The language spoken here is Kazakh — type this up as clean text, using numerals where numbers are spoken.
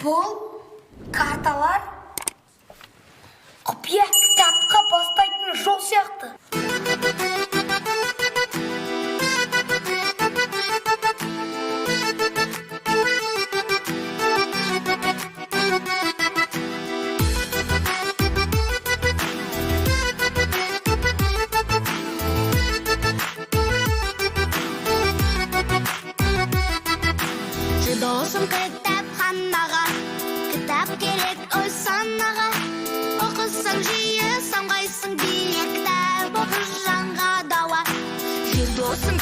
Бұл карталар құпия кітапқа бастайтын жол сияқты. Досым кітапханаға, кітап керек өз санаға. Оқысаң жиі самғайсың биік кітап, оқы жанға дауа. Досым